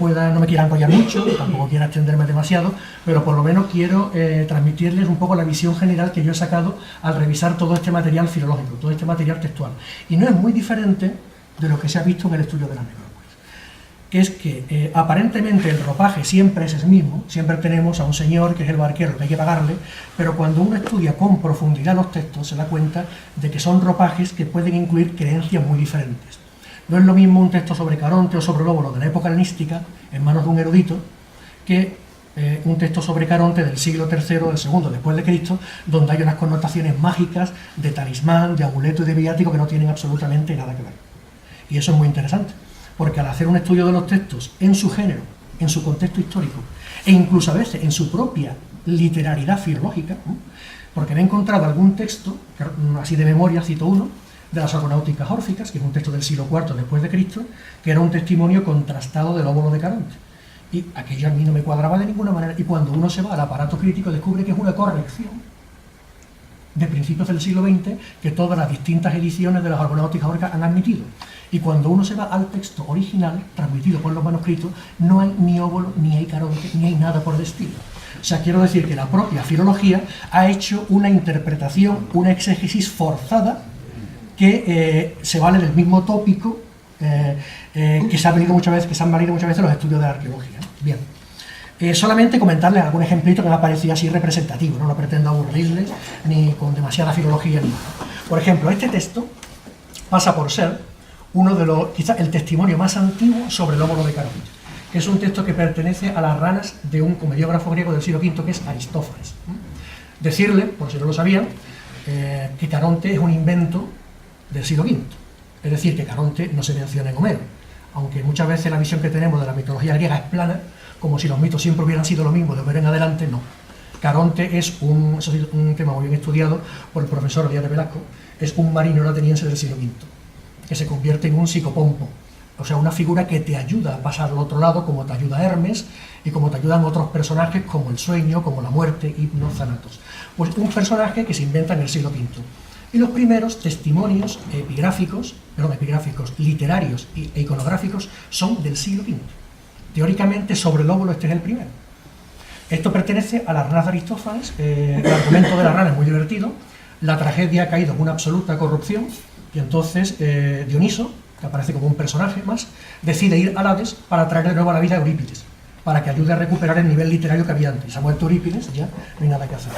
quiera enrollar mucho, tampoco quiera extenderme demasiado, pero por lo menos quiero transmitirles un poco la visión general que yo he sacado al revisar todo este material filológico, todo este material textual. Y no es muy diferente de lo que se ha visto en el estudio de las necrópolis, que es que aparentemente el ropaje siempre es el mismo, siempre tenemos a un señor que es el barquero que hay que pagarle, pero cuando uno estudia con profundidad los textos se da cuenta de que son ropajes que pueden incluir creencias muy diferentes. No es lo mismo un texto sobre Caronte o sobre el óvulo de la época helenística, en manos de un erudito, que un texto sobre Caronte del siglo III o del II después de Cristo, donde hay unas connotaciones mágicas de talismán, de amuleto y de viático que no tienen absolutamente nada que ver. Y eso es muy interesante, porque al hacer un estudio de los textos en su género, en su contexto histórico, e incluso a veces en su propia literalidad filológica, porque me he encontrado algún texto, así de memoria cito uno, de las Argonáuticas Órficas, que es un texto del siglo IV después de Cristo, que era un testimonio contrastado del óvulo de Caronte. Y aquello a mí no me cuadraba de ninguna manera, y cuando uno se va al aparato crítico descubre que es una corrección de principios del siglo XX que todas las distintas ediciones de las Argonáuticas Órficas han admitido. Y cuando uno se va al texto original, transmitido por los manuscritos, no hay ni óvulo, ni hay Caronte, ni hay nada por el estilo. O sea, quiero decir que la propia filología ha hecho una interpretación, una exégesis forzada, que se vale del mismo tópico que se han valido muchas veces los estudios de la arqueología. Bien. Solamente comentarles algún ejemplito que me ha parecido así representativo, no pretendo aburrirles ni con demasiada filología ni nada. Por ejemplo, este texto pasa por ser uno de los, quizás el testimonio más antiguo sobre el óvulo de Caronte, que es un texto que pertenece a las ranas de un comediógrafo griego del siglo V que es Aristófanes. Decirle, por si no lo sabían, que Caronte es un invento del siglo V. Es decir, que Caronte no se menciona en Homero. Aunque muchas veces la visión que tenemos de la mitología griega es plana, como si los mitos siempre hubieran sido lo mismo de Homero en adelante, no. Caronte es un tema muy bien estudiado por el profesor Díaz de Velasco, es un marino ateniense del siglo V, que se convierte en un psicopompo, o sea, una figura que te ayuda a pasar al otro lado, como te ayuda Hermes y como te ayudan otros personajes como el sueño, como la muerte, Hipnos, Thanatos. Pues un personaje que se inventa en el siglo V. Y los primeros testimonios epigráficos, literarios e iconográficos son del siglo V. Teóricamente, sobre el óvulo este es el primero. Esto pertenece a las ranas de Aristófanes. El argumento de la rana es muy divertido. La tragedia ha caído en una absoluta corrupción y entonces Dioniso, que aparece como un personaje más, decide ir al Hades para traer de nuevo a la vida a Eurípides, para que ayude a recuperar el nivel literario que había antes. Se ha muerto Eurípides, ya no hay nada que hacer.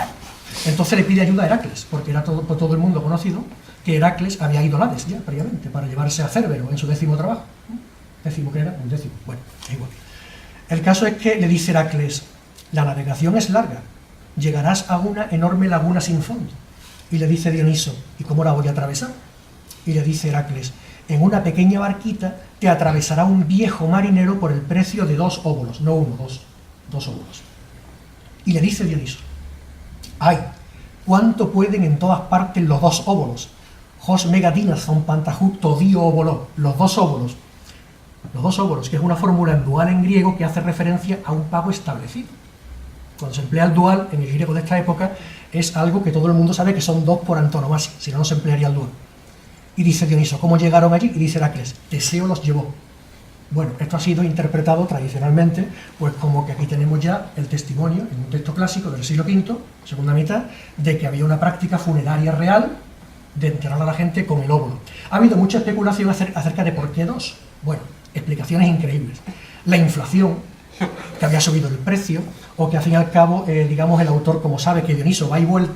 Entonces le pide ayuda a Heracles, porque era por todo el mundo conocido que Heracles había ido al Hades ya previamente para llevarse a Cérbero en su 10º trabajo. ¿Décimo que era? Un 10º. Bueno, es igual. El caso es que le dice Heracles: la navegación es larga, llegarás a una enorme laguna sin fondo. Y le dice Dioniso: ¿y cómo la voy a atravesar? Y le dice Heracles: en una pequeña barquita te atravesará un viejo marinero por el precio de 2 óbolos, no uno, dos óbolos. Y le dice Dioniso: ¡ay! ¿Cuánto pueden en todas partes los 2 óbolos? Jos megadinas son pantajú todío óbolo, los 2 óbolos. Los 2 óbolos, que es una fórmula en dual en griego que hace referencia a un pago establecido. Cuando se emplea el dual en el griego de esta época, es algo que todo el mundo sabe que son 2 por antonomasia, si no, no se emplearía el dual. Y dice Dioniso: ¿cómo llegaron allí? Y dice Heracles: Teseo los llevó. Bueno, esto ha sido interpretado tradicionalmente, pues como que aquí tenemos ya el testimonio, en un texto clásico del siglo V, segunda mitad, de que había una práctica funeraria real de enterrar a la gente con el óvulo. Ha habido mucha especulación acerca de por qué 2. Bueno, explicaciones increíbles. La inflación, que había subido el precio, o que al fin y al cabo, digamos, el autor, como sabe que Dioniso va y vuelve,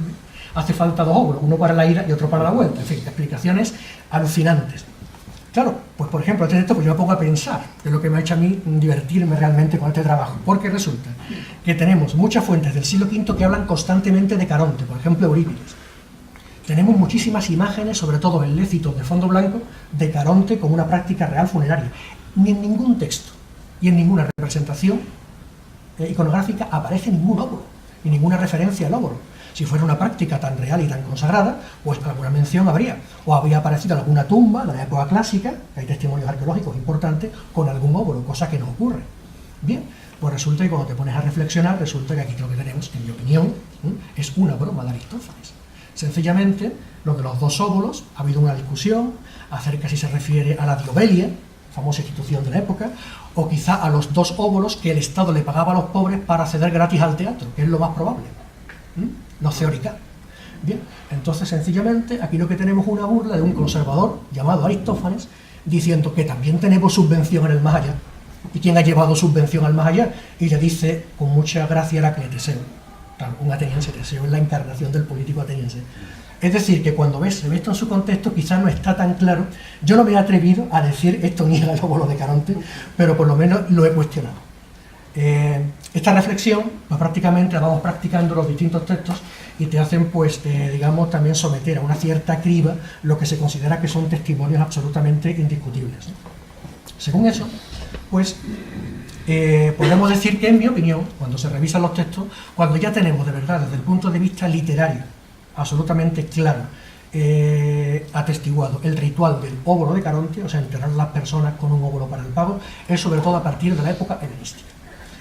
hace falta 2 óvulos, uno para la ida y otro para la vuelta. En fin, explicaciones alucinantes. Claro, pues por ejemplo, este texto pues yo me pongo a pensar, que es lo que me ha hecho a mí divertirme realmente con este trabajo, porque resulta que tenemos muchas fuentes del siglo V que hablan constantemente de Caronte, por ejemplo Eurípides. Tenemos muchísimas imágenes, sobre todo en lécitos de fondo blanco, de Caronte como una práctica real funeraria. Ni en ningún texto y en ninguna representación iconográfica aparece ningún óvulo, ni ninguna referencia al óvulo. Si fuera una práctica tan real y tan consagrada, pues alguna mención habría, o habría aparecido en alguna tumba de la época clásica, que hay testimonios arqueológicos importantes, con algún óvulo, cosa que no ocurre. Bien, pues resulta que cuando te pones a reflexionar, resulta que aquí lo que tenemos, en mi opinión, es una broma de Aristófanes. Sencillamente, lo de los 2 óvulos, ha habido una discusión acerca si se refiere a la diobelia, famosa institución de la época, o quizá a los 2 óvulos que el Estado le pagaba a los pobres para acceder gratis al teatro, que es lo más probable. No teórica. Bien, entonces sencillamente aquí lo que tenemos es una burla de un conservador llamado Aristófanes diciendo que también tenemos subvención en el más allá. ¿Y quién ha llevado subvención al más allá? Y le dice con mucha gracia Heracles: Teseo. Claro, un ateniense. Teseo es la encarnación del político ateniense. Es decir, que cuando se ve esto en su contexto quizás no está tan claro. Yo no me he atrevido a decir esto niega el óvulo de Caronte, pero por lo menos lo he cuestionado. Esta reflexión, pues prácticamente la vamos practicando los distintos textos y te hacen, pues, digamos, también someter a una cierta criba lo que se considera que son testimonios absolutamente indiscutibles. Según eso, pues, podemos decir que, en mi opinión, cuando se revisan los textos, cuando ya tenemos de verdad, desde el punto de vista literario, absolutamente claro, atestiguado el ritual del óvulo de Caronte, o sea, enterrar a las personas con un óvulo para el pago, es sobre todo a partir de la época helenística.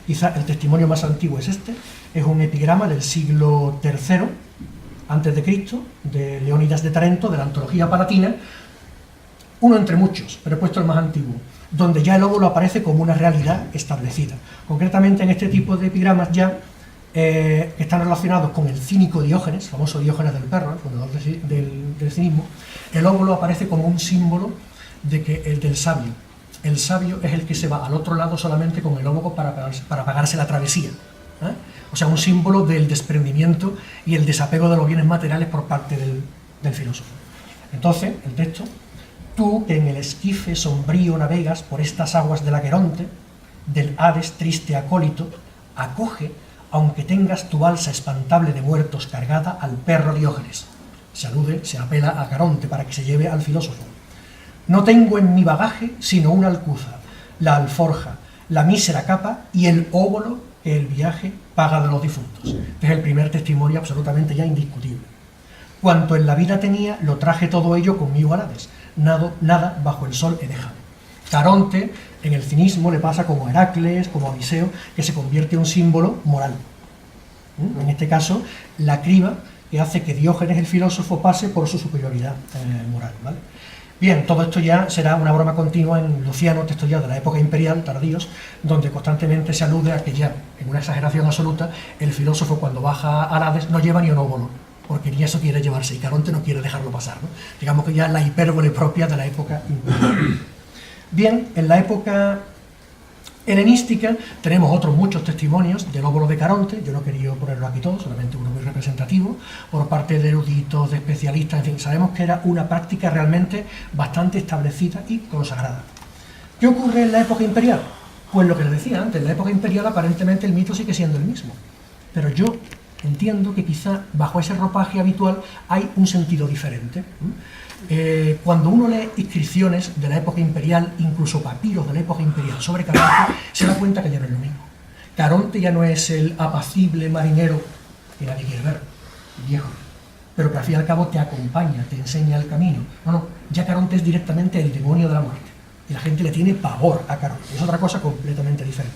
Quizá el testimonio más antiguo es este, es un epigrama del siglo III a.C., de Leónidas de Tarento, de la Antología Palatina, uno entre muchos, pero he puesto el más antiguo, donde ya el óvulo aparece como una realidad establecida. Concretamente en este tipo de epigramas ya que están relacionados con el cínico Diógenes, famoso Diógenes del Perro, el fundador del cinismo, el óvulo aparece como un símbolo de que el del sabio. El sabio es el que se va al otro lado solamente con el óvulo para pagarse la travesía. O sea, un símbolo del desprendimiento y el desapego de los bienes materiales por parte del filósofo. Entonces, el texto: tú que en el esquife sombrío navegas por estas aguas del Aqueronte, del Hades triste acólito, acoge, aunque tengas tu balsa espantable de muertos cargada, al perro Diógenes. se apela a Caronte para que se lleve al filósofo. No tengo en mi bagaje sino una alcuza, la alforja, la mísera capa y el óbolo que el viaje paga de los difuntos. Este es el primer testimonio absolutamente ya indiscutible. Cuanto en la vida tenía, lo traje todo ello conmigo a Hades. Nada bajo el sol he dejado. Caronte, en el cinismo, le pasa como a Heracles, como a Odiseo, que se convierte en un símbolo moral. En este caso, la criba que hace que Diógenes, el filósofo, pase por su superioridad moral, ¿vale? Bien, todo esto ya será una broma continua en Luciano, textos ya de la época imperial, tardíos, donde constantemente se alude a que ya, en una exageración absoluta, el filósofo cuando baja a Hades no lleva ni un óbolo, porque ni eso quiere llevarse, y Caronte no quiere dejarlo pasar, ¿no? Digamos que ya la hipérbole propia de la época imperial. Bien, en la época helenística tenemos otros muchos testimonios del óbolo de Caronte. Yo no quería ponerlo aquí todo, solamente uno muy representativo, por parte de eruditos, de especialistas, en fin, sabemos que era una práctica realmente bastante establecida y consagrada. ¿Qué ocurre en la época imperial? Pues lo que les decía antes, en la época imperial aparentemente el mito sigue siendo el mismo, pero yo entiendo que quizá bajo ese ropaje habitual hay un sentido diferente. Cuando uno lee inscripciones de la época imperial, incluso papiros de la época imperial sobre Caronte, se da cuenta que ya no es lo mismo. Caronte ya no es el apacible marinero que nadie quiere ver, viejo, pero que al fin y al cabo te acompaña, te enseña el camino. No, ya Caronte es directamente el demonio de la muerte, y la gente le tiene pavor a Caronte, es otra cosa completamente diferente.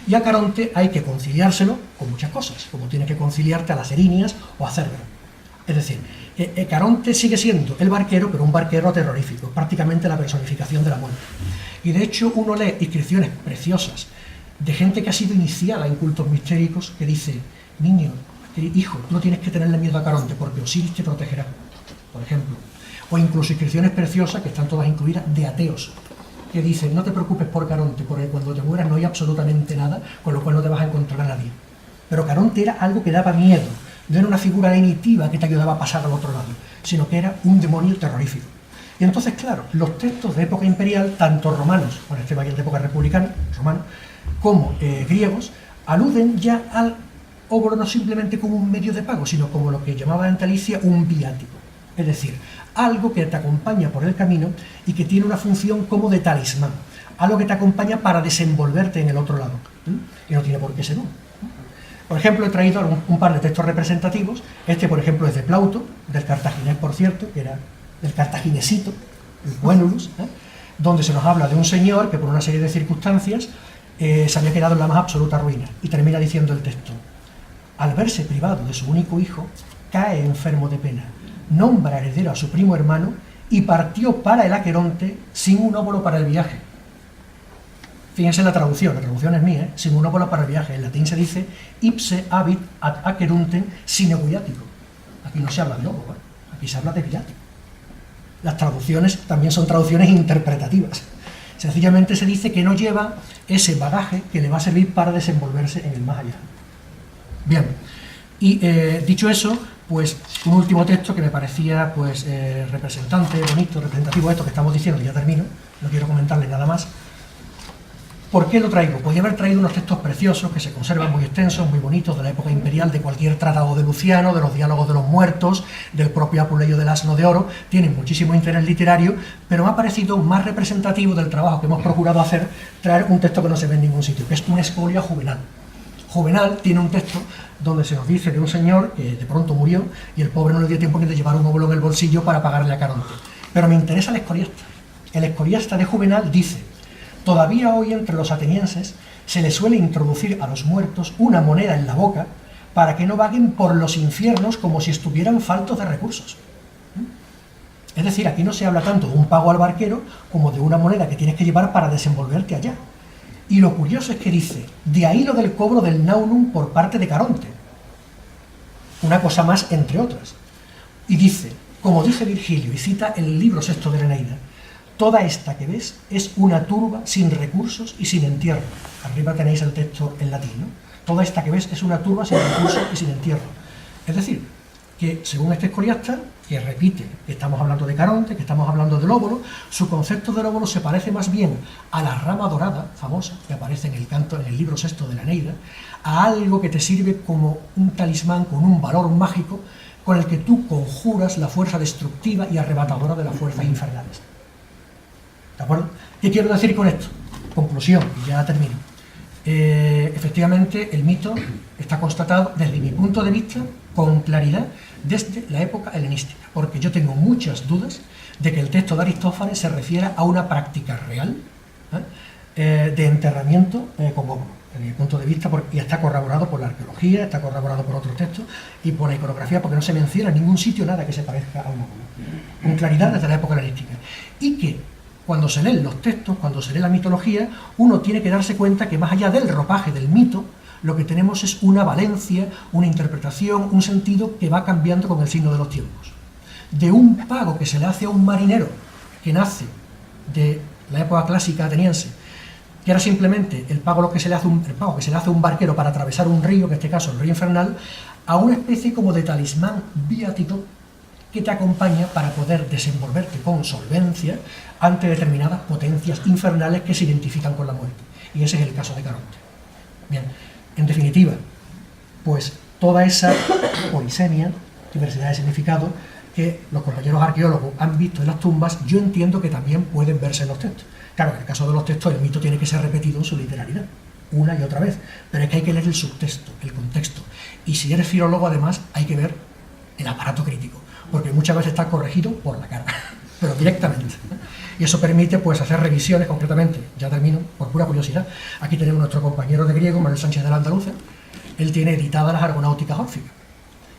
Y a Caronte hay que conciliárselo con muchas cosas, como tienes que conciliarte a las Erinias o a Cérbero. Es decir, Caronte sigue siendo el barquero, pero un barquero terrorífico, prácticamente la personificación de la muerte. Y de hecho uno lee inscripciones preciosas de gente que ha sido iniciada en cultos mistéricos que dice: niño, hijo, no tienes que tenerle miedo a Caronte porque Osiris te protegerá, por ejemplo. O incluso inscripciones preciosas, que están todas incluidas, de ateos, que dicen: no te preocupes por Caronte, porque cuando te mueras no hay absolutamente nada, con lo cual no te vas a encontrar a nadie. Pero Caronte era algo que daba miedo. No era una figura lenitiva que te ayudaba a pasar al otro lado, sino que era un demonio terrorífico. Y entonces, claro, los textos de época imperial, tanto romanos, bueno, este va de época republicana, romano, como griegos, aluden ya al óbolo no simplemente como un medio de pago, sino como lo que llamaba en Alicia un viático. Es decir, algo que te acompaña por el camino y que tiene una función como de talismán, algo que te acompaña para desenvolverte en el otro lado. Y no tiene por qué ser uno. Por ejemplo, he traído un par de textos representativos. Este, por ejemplo, es de Plauto, del cartaginés, por cierto, que era del cartaginesito, el Buenulus, donde se nos habla de un señor que por una serie de circunstancias se había quedado en la más absoluta ruina. Y termina diciendo el texto: al verse privado de su único hijo, cae enfermo de pena, nombra heredero a su primo hermano y partió para el Aqueronte sin un óbolo para el viaje. Fíjense la traducción es mía, sin un óbolo para el viaje. En latín se dice ipse habit ad Aqueruntem sine viatico. Aquí no se habla de óbolo, aquí se habla de viático. Las traducciones también son traducciones interpretativas. Sencillamente se dice que no lleva ese bagaje que le va a servir para desenvolverse en el más allá. Bien, y dicho eso, pues un último texto que me parecía pues representante, bonito, representativo de esto que estamos diciendo, y ya termino, no quiero comentarles nada más. ¿Por qué lo traigo? Podría haber traído unos textos preciosos que se conservan muy extensos, muy bonitos, de la época imperial, de cualquier tratado de Luciano, de los diálogos de los muertos, del propio Apuleyo del Asno de Oro. Tienen muchísimo interés literario, pero me ha parecido más representativo del trabajo que hemos procurado hacer traer un texto que no se ve en ningún sitio, que es una escolia a Juvenal. Juvenal tiene un texto donde se nos dice de un señor que de pronto murió y el pobre no le dio tiempo ni de llevar un óbolo en el bolsillo para pagarle a Caronte. Pero me interesa el Escoriasta. El Escoriasta de Juvenal dice: todavía hoy entre los atenienses se les suele introducir a los muertos una moneda en la boca para que no vaguen por los infiernos como si estuvieran faltos de recursos. Es decir, aquí no se habla tanto de un pago al barquero como de una moneda que tienes que llevar para desenvolverte allá. Y lo curioso es que dice: de ahí lo del cobro del naunum por parte de Caronte. Una cosa más entre otras. Y dice, como dice Virgilio, y cita el libro sexto de la Eneida: toda esta que ves es una turba sin recursos y sin entierro. Arriba tenéis el texto en latín, ¿no? Toda esta que ves es una turba sin recursos y sin entierro. Es decir, que según este escoriasta, que repite que estamos hablando de Caronte, que estamos hablando del óbolo, su concepto del óbolo se parece más bien a la rama dorada, famosa, que aparece en el canto, en el libro sexto de la Eneida, a algo que te sirve como un talismán con un valor mágico con el que tú conjuras la fuerza destructiva y arrebatadora de las fuerzas infernales. ¿De acuerdo? ¿Qué quiero decir con esto? Conclusión, y ya termino. Efectivamente, el mito está constatado, desde mi punto de vista, con claridad, desde la época helenística, porque yo tengo muchas dudas de que el texto de Aristófanes se refiera a una práctica real de enterramiento con óvulos, desde mi punto de vista, y está corroborado por la arqueología, está corroborado por otros textos y por la iconografía, porque no se menciona en ningún sitio nada que se parezca a un óvulo, con claridad desde la época helenística. Y que cuando se leen los textos, cuando se lee la mitología, uno tiene que darse cuenta que más allá del ropaje del mito, lo que tenemos es una valencia, una interpretación, un sentido que va cambiando con el signo de los tiempos. De un pago que se le hace a un marinero que nace de la época clásica ateniense, que era simplemente el pago que se le hace a un barquero para atravesar un río, que en este caso el río infernal, a una especie como de talismán viático que te acompaña para poder desenvolverte con solvencia ante determinadas potencias infernales que se identifican con la muerte. Y ese es el caso de Caronte. Bien, en definitiva, pues toda esa polisemia, diversidad de significado, que los compañeros arqueólogos han visto en las tumbas, yo entiendo que también pueden verse en los textos. Claro, en el caso de los textos, el mito tiene que ser repetido en su literalidad, una y otra vez, pero es que hay que leer el subtexto, el contexto. Y si eres filólogo, además, hay que ver el aparato crítico, porque muchas veces está corregido por la cara, pero directamente. Y eso permite pues hacer revisiones, concretamente, ya termino, por pura curiosidad. Aquí tenemos nuestro compañero de griego, Manuel Sánchez de la Andaluza. Él tiene editadas las Argonáuticas órficas.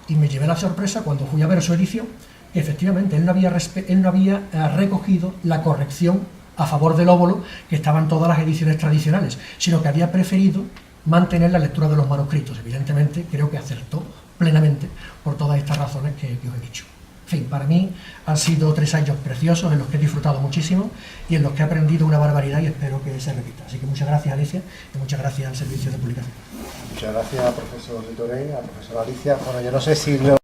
Y me llevé la sorpresa cuando fui a ver su edición, que efectivamente él no había recogido la corrección a favor del óvulo que estaban todas las ediciones tradicionales, sino que había preferido mantener la lectura de los manuscritos. Evidentemente, creo que acertó plenamente por todas estas razones que os he dicho. En fin, para mí han sido 3 años preciosos en los que he disfrutado muchísimo y en los que he aprendido una barbaridad y espero que se repita. Así que muchas gracias, Alicia, y muchas gracias al Servicio de Publicación. Muchas gracias, profesor Litorey, a profesora Alicia. Bueno, yo no sé si lo